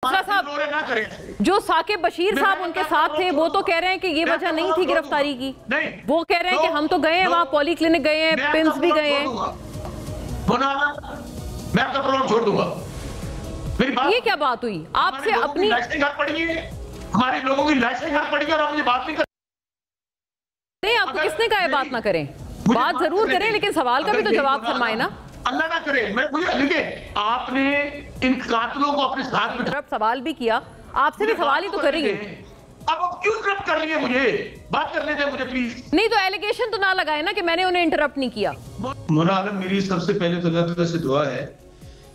साहब जो साकिब बशीर साहब उनके साथ थे वो तो कह रहे हैं कि ये वजह नहीं थी गिरफ्तारी की। वो कह रहे हैं कि हम तो गए हैं वहाँ पॉली क्लिनिक गए हैं, पिम्स भी गए हैं। मैं आपका प्रोग्राम छोड़ दूंगा। ये क्या बात हुई आपसे? अपनी हमारे लोगों की लाइसेंस घर पड़ी और आप मुझे बात नहीं कर रहे। आपको किसने कहा बात ना करें? बात जरूर करें लेकिन सवाल का भी तो जवाब फरमाए ना। अल्लाह ना करे। मुझे लिखे आपने इन कातलों को अपने साथ में सवाल भी किया, आपसे भी सवाल ही तो कर रही है। अब क्यों इंटरप्ट कर रही है? मुझे बात करने दे मुझे प्लीज। नहीं तो एलिगेशन तो ना लगाए ना कि मैंने उन्हें इंटरप्ट नहीं किया। मोना आलम, मेरी सबसे पहले तो अल्लाह ताला से दुआ है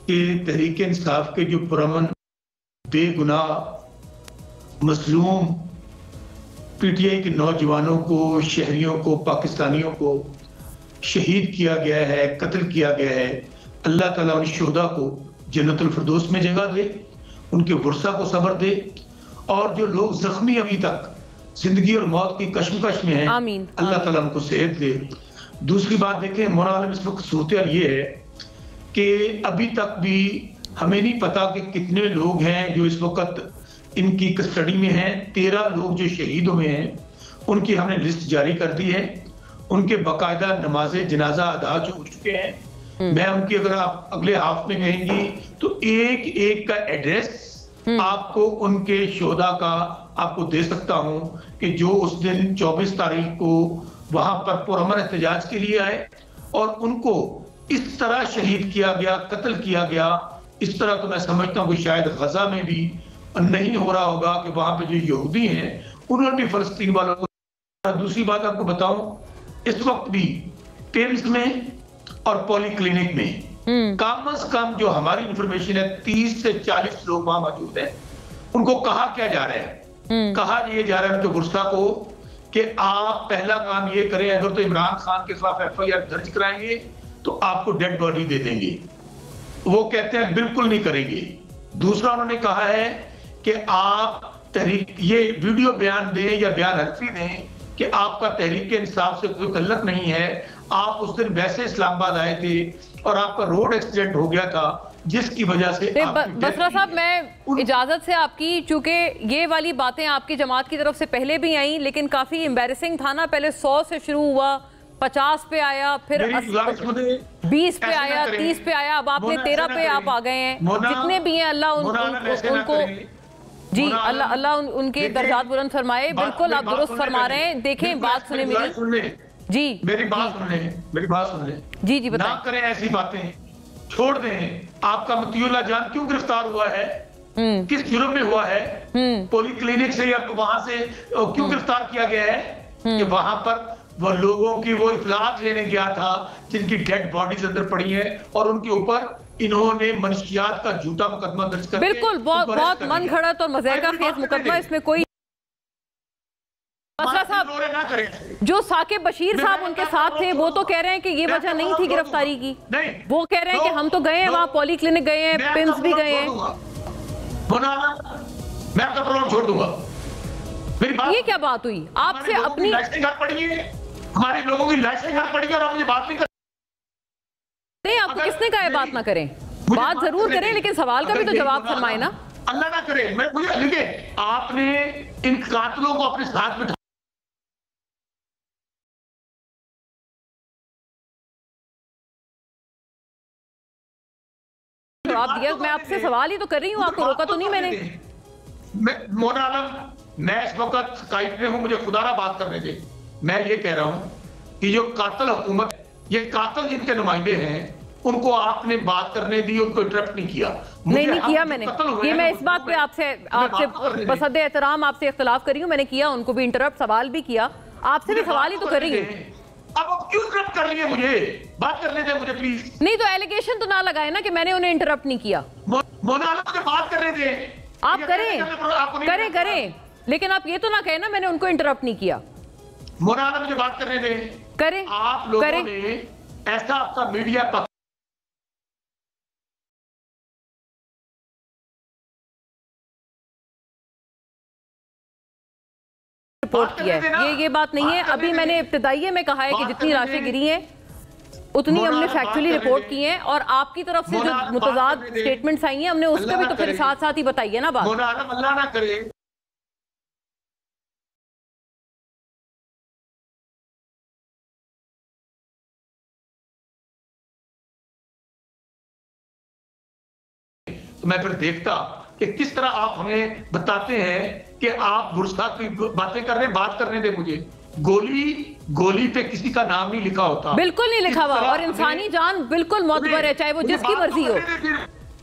कि तहरीक इंसाफ के जो पुरअमन बेगुनाह मजलूम पीटीआई के नौजवानों को, शहरियों को, पाकिस्तानियों को शहीद किया गया है, कत्ल किया गया है, अल्लाह ताला उन शुहदा को जन्नतुल फिरदौस में जगह दे, उनके वर्सा को सब्र दे, और जो लोग जख्मी अभी तक जिंदगी और मौत की कश्मकश में हैं, अल्लाह ताला उनको सेहत दे। दूसरी बात देखें मोना आलम, इस वक्त सूरत ये है कि अभी तक भी हमें नहीं पता कि कितने लोग हैं जो इस वक्त इनकी कस्टडी में हैं। 13 लोग जो शहीद हुए हैं उनकी हमने लिस्ट जारी कर दी है। उनके बाकायदा नमाज़े जनाजा अदा हो चुके हैं। मैं उनकी, अगर आप अगले हाफ में कहेंगी तो एक एक का एड्रेस आपको उनके शोधा का आपको दे सकता हूं कि जो उस दिन 24 तारीख को वहां पर पुरअमन एहतजाज के लिए आए और उनको इस तरह शहीद किया गया, कत्ल किया गया। इस तरह तो मैं समझता हूं कि शायद गजा में भी नहीं हो रहा होगा कि वहां पे जो यहूदी हैं उन्होंने भी फलस्तीन वालों को। दूसरी बात आपको बताऊं, इस वक्त भी पिम्स में और पॉली क्लिनिक में कम से कम जो हमारी इंफॉर्मेशन है 30 से 40 लोग वहां मौजूद हैं। उनको कहा क्या जा रहा है? कहा ये जा रहा है उनके गुस्सा को कि आप पहला काम ये करें, अगर तो इमरान खान के खिलाफ FIR दर्ज कराएंगे तो आपको डेड बॉडी दे देंगे। वो कहते हैं बिल्कुल नहीं करेंगे। दूसरा उन्होंने कहा है कि आप तहरीक ये वीडियो बयान दें या बयान हल्फी दें कि आपका तहरीक इंसाफ से कोई तल्लुक नहीं है, आप उस दिन वैसे इस्लामाबाद आए थे और आपका रोड एक्सीडेंट हो गया था जिसकी वजह से बसरा साहब, मैं इजाजत से आपकी, चूंकि ये वाली बातें आपकी जमात की तरफ से पहले भी आई लेकिन काफी एम्बैरेसिंग था ना। पहले 100 से शुरू हुआ, 50 पे आया, फिर 20 पे आया, 30 पे आया, अब आपने 13 पे आप आ गए हैं। जितने भी हैं अल्लाह उनको जी अल्लाह उनके दर्जात बुलंद फरमाए। बिल्कुल आप दुरुस्त फरमा रहे हैं। देखें, बात सुने मेरी जी, मेरी बात सुन ले जी जी बताएं। ना करें ऐसी बातें, छोड़ दें। आपका मतीउल्लाह जान क्यों गिरफ्तार हुआ है? किस जुर्म में हुआ है? पॉली क्लिनिक से या वहां से क्यों गिरफ्तार किया गया है? कि वहां पर वो लोगों की वो इफलात लेने गया था जिनकी डेड बॉडीज अंदर पड़ी है और उनके ऊपर इन्होंने मनशियात का झूठा मुकदमा दर्ज कर बिल्कुल बहुत मन घड़त और मज़े का खेज मुकदमा, इसमें कोई मसला साहब जो साकिब बशीर साहब उनके साथ थे वो तो कह रहे हैं कि ये वजह नहीं थी गिरफ्तारी की। वो कह रहे हैं कि हम तो गए हैं वहाँ पॉली क्लिनिक गए हैं, पिम्स भी गए हैं। मैं आपका प्रोग्राम छोड़ दूंगा। ये क्या बात हुई आपसे? अपनी लाइसेंस घर पड़ी है, हमारे लोगों की लाइसेंस घर पड़ी है और आप मुझे बात नहीं कर रहे। आपको किसने कहा बात ना करें? बात जरूर करें लेकिन सवाल का भी तो जवाब फरमाए ना। अल्लाह ना करे। मुझे लिखे आपने इन कातलों को अपने साथ में जवाब दिया। मैं आपसे सवाल ही तो कर रही हूँ, आपको रोका तो नहीं मैंने। मोना आलम, मैं इस वक्त स्काइप में हूं, मुझे खुदारा बात करने दे। मैं ये कह रहा हूं कि जो कातल हुकूमत, ये कातल जिनके नुमाइंदे हैं, उनको आपने बात करने दी, उनको इंटरप्ट नहीं किया। नहीं किया मैंने। ये मैं इस बात पे आपसे बसद एहतराम आपसे इख्तिलाफ कर रही हूँ। मैंने किया, उनको भी इंटरप्ट सवाल भी किया, आपसे भी सवाल ही तो कर रही हूँ। अब क्यों इंटरप्ट कर रही है? मुझे बात करने दे मुझे प्लीज। नहीं तो एलिगेशन तो ना लगाए ना कि मैंने उन्हें इंटरप्ट नहीं किया। मोना आलम, मुझे बात करने दे। आप करें लेकिन आप ये तो ना कहें ना मैंने उनको इंटरप्ट नहीं किया। मोना आलम, मुझे बात करने दे। करें आप लोगों ने ऐसा आपका मीडिया रिपोर्ट किया है। ये बात नहीं है। अभी मैंने इब्तिदाइये में कहा है कि जितनी लाशें गिरी हैं اتنی ہم نے فیکچولی رپورٹ کی ہیں، اور آپ کی طرف سے جو متضاد سٹیٹمنٹس آئی ہیں ہم نے اس کا بھی تو پھر ساتھ ساتھ ہی بتائیے نا بات. اللہ نہ کرے تو میں پھر دیکھتا کہ کس طرح آپ ہمیں بتاتے ہیں کہ آپ گستاخ کی باتیں کر رہے ہیں. بات کرنے دیں مجھے. گولی پہ کسی کا نام نہیں لکھا ہوتا. بالکل نہیں لکھا ہوا، اور انسانی جان بالکل معتبر ہے، چاہے وہ جس کی مرضی ہو،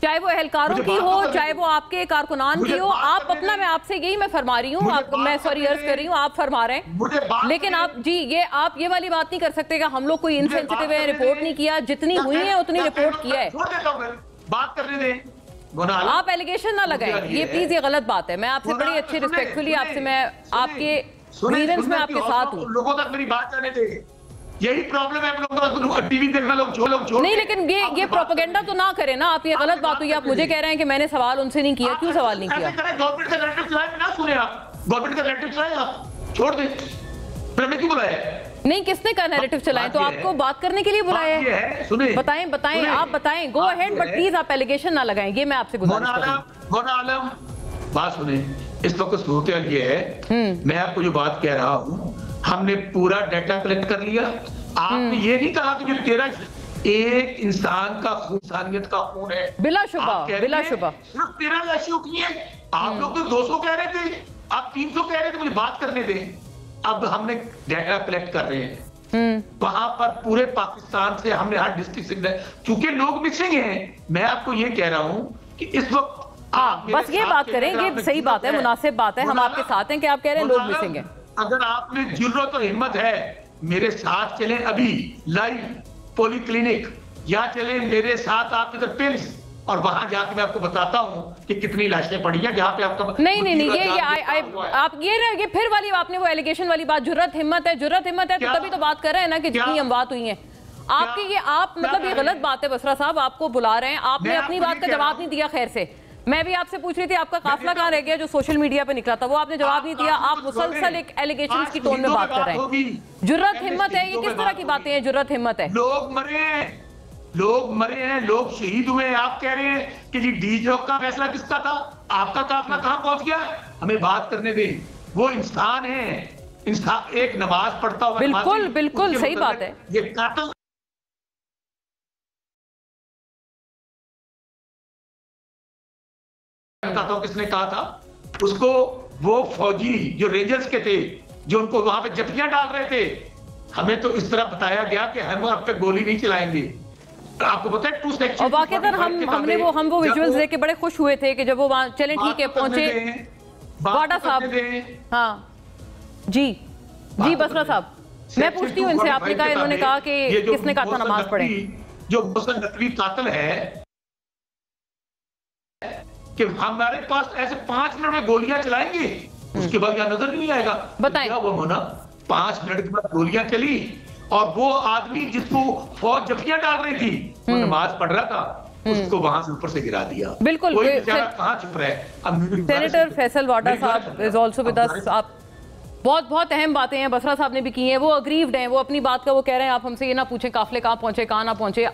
چاہے وہ اہلکاروں کی ہو، چاہے وہ آپ کے کارکنان کی ہو. آپ اپنا، میں آپ سے یہی میں فرما رہی ہوں، میں سوری عرض کر رہی ہوں، آپ فرما رہے ہیں، لیکن آپ آپ یہ والی بات نہیں کر سکتے کہ ہم لوگ کوئی انسینسٹیو ہے، رپورٹ نہیں کیا. جتنی ہوئی ہیں اتنی رپورٹ کیا ہے. بات کرنے دیں. آپ ایلیگیشن نہ لگائیں، یہ پلیز یہ غلط بات ہے. میں آپ سے بڑی اچھی ریسپیکٹفلی آپ سے، میں آپ کے گریونس میں آپ کے ساتھ ہوں. لوگوں تک میری بات جانے دے. یہی پرابلم ہے ہم لوگوں کا، ٹی وی دیکھنا لوگ چھوڑ نہیں، لیکن یہ پروپیگنڈا تو نہ کریں نا آپ. یہ غلط بات ہوئی. آپ مجھے کہہ رہے ہیں کہ میں نے سوال ان سے نہیں کیا. کیوں سوال نہیں کیا؟ گورنمنٹ کا نیریٹو چلائے، میں نہ سنے آپ. گورنمنٹ کا نیریٹو چلائے، آپ چھوڑ دیں. پھر ہمیں کیوں بلایا؟ نہیں، کس نے کا نیریٹو چلائیں؟ تو آپ کو بات کرنے کے لیے بلایا ہے. بتائیں آپ بتائیں. گو اہیڈ، بٹ پلیز آپ ایلیگیشن نہ لگائیں. یہ میں آپ سے گزارش کروں. مولانا عالم بات سنیں. اس وقت صورتحال یہ ہے، میں آپ کو جو بات کہہ رہا ہوں، ہم نے پورا ڈیٹا کلیکٹ کر لیا. آپ نے یہ نہیں کہا کہ جو تیرا ایک انسان کا انسانیت کا خون ہے. بلا شبہ، بلا شبہ. صرف 13 لاشیں اٹھی ہیں. آپ لوگ تو 200 کہہ رہے تھے، آپ 300 کہہ رہے تھے. مجھے بات کرنے دیں. اب ہم نے ڈیٹا کلیکٹ کر رہے ہیں. وہاں پر پورے پاکستان سے ہم نے ہر ڈسٹرکٹ سے، چونکہ لوگ مسنگ ہیں. میں آپ کو یہ کہہ رہا ہوں کہ اس وقت بس یہ بات کریں، یہ صحیح بات ہے، مناسب بات ہے. ہم آپ کے ساتھ ہیں کہ آپ کہہ رہے ہیں لوگ مسنگ ہیں. اگر آپ میں جرات اور ہمت ہے، میرے ساتھ چلیں ابھی لائیو پولی کلینک، یا چلیں میرے ساتھ آپ ادھر پنس، اور وہاں جا کے میں آپ کو بتاتا ہوں کہ کتنی لاشیں پڑی ہیں جہاں پہ آپ کا نہیں آپ یہ پھر والی آپ نے وہ ایلیگیشن والی بات. جرات ہمت ہے تو تبھی تو بات کر رہے ہیں نا کہ جتنی اموات ہوئی ہیں. آپ کی آپ مطلب یہ غلط بات ہے. بسرا صاحب آپ کو بلا رہے ہیں، آپ نے اپنی بات کا جواب نہیں دیا. خیر سے میں بھی آپ سے پوچھ رہی تھی آپ کا قافلہ کہاں رہ گیا جو سوشل میڈیا پہ نکلا تھا، وہ آپ نے جواب نہیں دیا. آپ مسلسل ایک ایلیگیشنز کی ٹون میں بات کر رہے ہیں. جرات ہمت ہے، یہ کس طرح کی باتیں ہیں؟ جرات ہمت ہے. لوگ مرے ہیں، لوگ شہید ہوئے ہیں. آپ کہہ رہے ہیں کہ جی ڈی چوک کا فیصلہ کس کا تھا؟ آپ کا قافلہ کہاں پہنچ گیا؟ ہمیں بات کرنے دیں. وہ انسان ہیں، انسان ایک نماز پڑھتا ہوا. بالکل صحیح بات ہے. یہ قاتل کس نے کہا تھا اس کو؟ وہ فوجی جو رینجرز کے تھے، جو ان کو وہاں پہ جپیاں ڈال رہے تھے. ہمیں تو اس طرح بتایا گیا کہ ہم آپ پہ گولی نہیں چلائیں گے. آپ کو پتہ ہے 2 سیکشن. اور واقعتاً ہم وہ ویژولز دیکھ کے بڑے خوش ہوئے تھے کہ جب وہ وہاں چلیں ٹھیک ہے پہنچے. واڈا صاحب، ہاں جی بسرا صاحب، میں پوچھتی ہوں ان سے. آپ نے کہا، انہوں نے کہا کہ کس نے کہا تھا نماز پڑھیں؟ جو محسن نقوی قاتل ہے کہ ہمارے پاس ایسے 5 منٹ میں گولیاں چلائیں گے، اس کے بعد کیا نظر نہیں آئے گا؟ بتائیں. وہ ہونا 5 منٹ کے بعد گولیاں چلی، اور وہ آدمی جس کو فوج جپیاں ڈال رہی تھی، وہ نماز پڑھ رہا تھا، اس کو وہاں سے اوپر سے گرا دیا. بالکل. کوئی بیچارہ کہاں چھپ رہا ہے؟ سینیٹر فیصل واڈا صاحب از آلسو ود اس. آپ بہت اہم باتیں ہیں بسرا صاحب نے بھی کی ہیں. وہ اگریوڈ ہیں، وہ اپنی بات کا وہ کہہ رہے ہیں آپ ہم سے یہ نہ پوچھیں قافلے کہاں پہنچے کہاں نہ پہنچے.